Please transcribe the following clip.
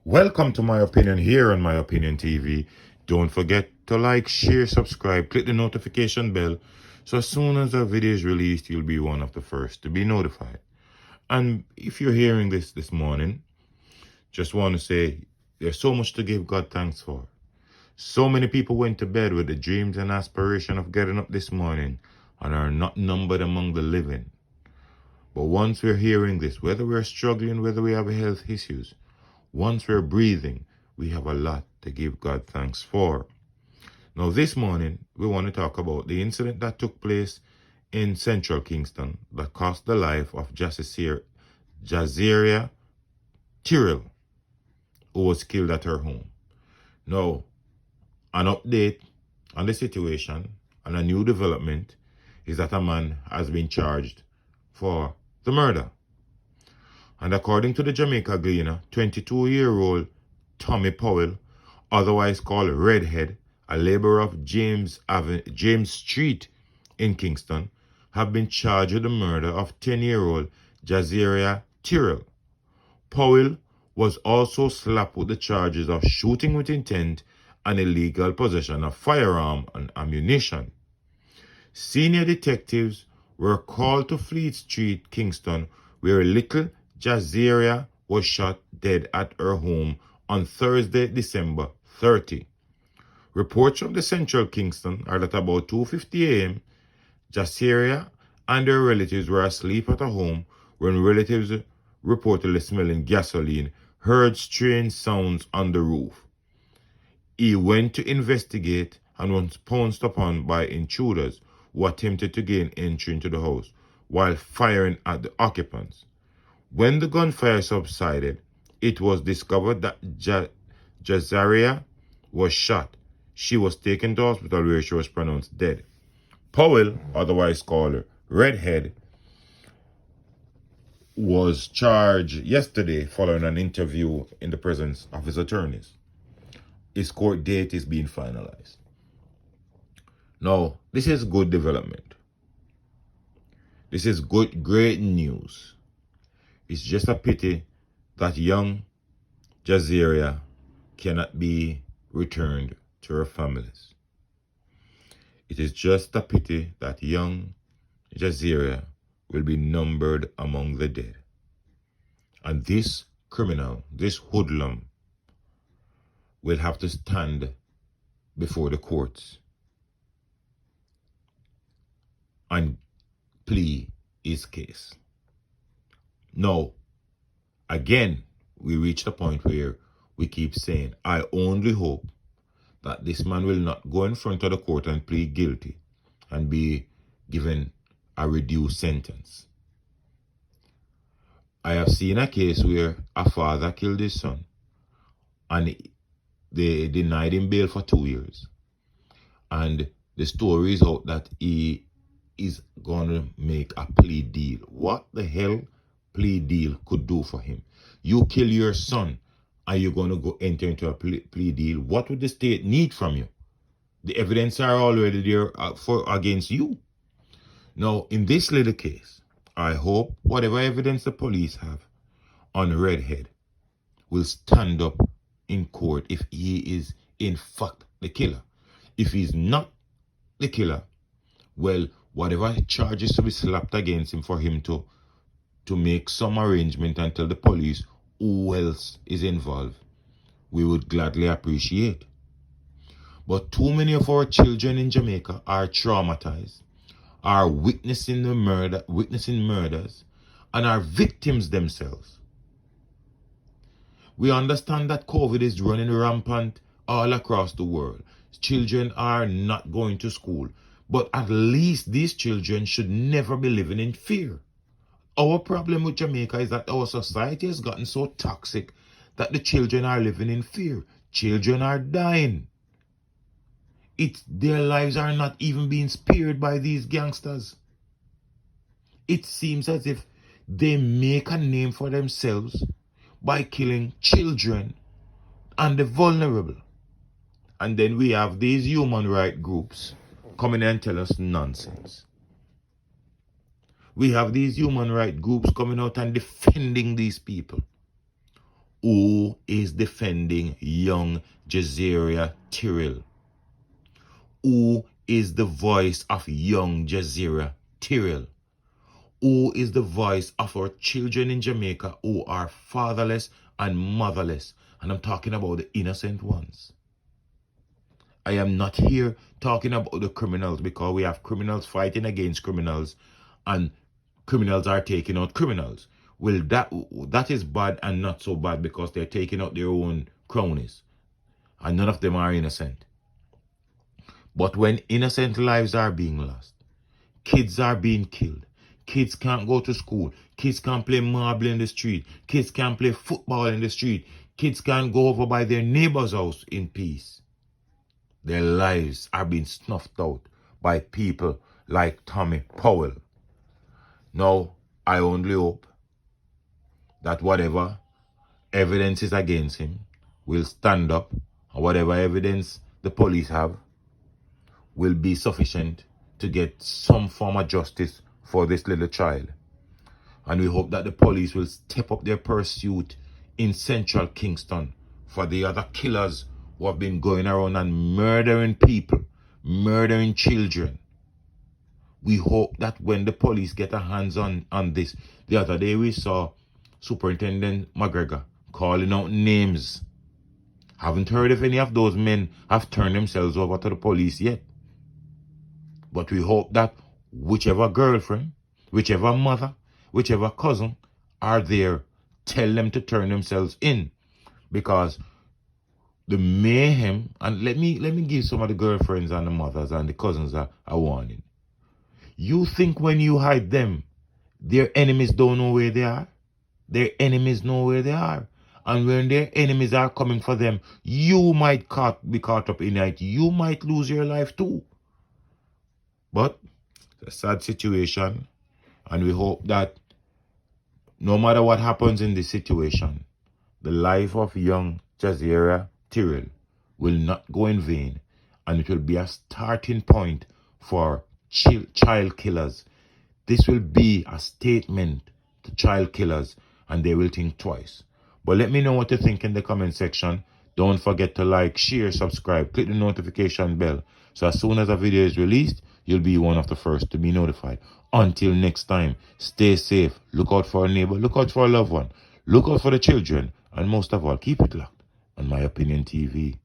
Welcome to My Opinion here on My Opinion TV. Don't forget to like, share, subscribe, click the notification bell so as soon as a video is released, you'll be one of the first to be notified. And if you're hearing this morning, just want to say there's so much to give God thanks for. So many people went to bed with the dreams and aspiration of getting up this morning and are not numbered among the living. But once we're hearing this, whether we're struggling, whether we have health issues, once we're breathing, we have a lot to give God thanks for. Now, this morning, we want to talk about the incident that took place in central Kingston that cost the life of Jezariah Tyrell, who was killed at her home. Now, an update on the situation and a new development is that a man has been charged for the murder. And according to the Jamaica Gleaner, 22-year-old Tommy Powell, otherwise called Redhead, a laborer of James Street in Kingston, have been charged with the murder of 10-year-old Jezariah Tyrell. Powell was also slapped with the charges of shooting with intent and illegal possession of firearm and ammunition. Senior detectives were called to Fleet Street, Kingston, where little Jezariah was shot dead at her home on Thursday, December 30. Reports from the central Kingston are that about 2:50 a.m., Jezariah and her relatives were asleep at a home when relatives reportedly smelling gasoline heard strange sounds on the roof. He went to investigate and was pounced upon by intruders who attempted to gain entry into the house while firing at the occupants. When the gunfire subsided, it was discovered that Jezariah was shot. She was taken to hospital where she was pronounced dead. Powell, otherwise called Redhead, was charged yesterday following an interview in the presence of his attorneys. His court date is being finalized. Now, this is good development. This is great news. It's just a pity that young Jezariah cannot be returned to her families. It is just a pity that young Jezariah will be numbered among the dead. And this criminal, this hoodlum, will have to stand before the courts and plea his case. Now, again, we reach the point where we keep saying, I only hope that this man will not go in front of the court and plead guilty and be given a reduced sentence. I have seen a case where a father killed his son and they denied him bail for 2 years. And the story is out that he is going to make a plea deal. What the hell plea deal could do for him? You kill your son, are you going to go enter into a plea deal? What would the state need from you? The evidence are already there against you. Now, in this little case, I hope whatever evidence the police have on Redhead will stand up in court if he is in fact the killer. If he's not the killer, well, whatever charges to be slapped against him for him to make some arrangement and tell the police who else is involved, we would gladly appreciate. But too many of our children in Jamaica are traumatized, are witnessing murders, and are victims themselves. We understand that COVID is running rampant all across the world. Children are not going to school, but at least these children should never be living in fear. Our problem with Jamaica is that our society has gotten so toxic that the children are living in fear. Children are dying. Their lives are not even being spared by these gangsters. It seems as if they make a name for themselves by killing children and the vulnerable. And then we have these human rights groups coming and tell us nonsense. We have these human rights groups coming out and defending these people Who is defending young Jezariah Tyrell? Who is the voice of young Jezariah Tyrell? Who is the voice of our children in Jamaica who are fatherless and motherless? And I'm talking about the innocent ones. I am not here talking about the criminals, because we have criminals fighting against criminals and criminals are taking out criminals. Well, that is bad and not so bad, because they're taking out their own cronies and none of them are innocent. But when innocent lives are being lost, kids are being killed, kids can't go to school, kids can't play marble in the street, kids can't play football in the street, kids can't go over by their neighbor's house in peace. Their lives are being snuffed out by people like Tommy Powell. Now, I only hope that whatever evidence is against him will stand up, and whatever evidence the police have will be sufficient to get some form of justice for this little child. And we hope that the police will step up their pursuit in central Kingston for the other killers who have been going around and murdering people, murdering children. We hope that when the police get their hands on this, the other day we saw Superintendent McGregor calling out names. Haven't heard if any of those men have turned themselves over to the police yet. But we hope that whichever girlfriend, whichever mother, whichever cousin are there, tell them to turn themselves in. Because the mayhem, and let me give some of the girlfriends and the mothers and the cousins a warning. You think when you hide them, their enemies don't know where they are? Their enemies know where they are. And when their enemies are coming for them, you might be caught up in it. You might lose your life too. But it's a sad situation. And we hope that no matter what happens in this situation, the life of young Jezariah Tyrell will not go in vain. And it will be a starting point for child killers. This will be a statement to child killers, and they will think twice. But let me know what you think in the comment section. Don't forget to like, share, subscribe, click the notification bell, so as soon as a video is released, you'll be one of the first to be notified. Until next time, stay safe, look out for a neighbor, look out for a loved one, look out for the children, and most of all, keep it locked on My Opinion TV.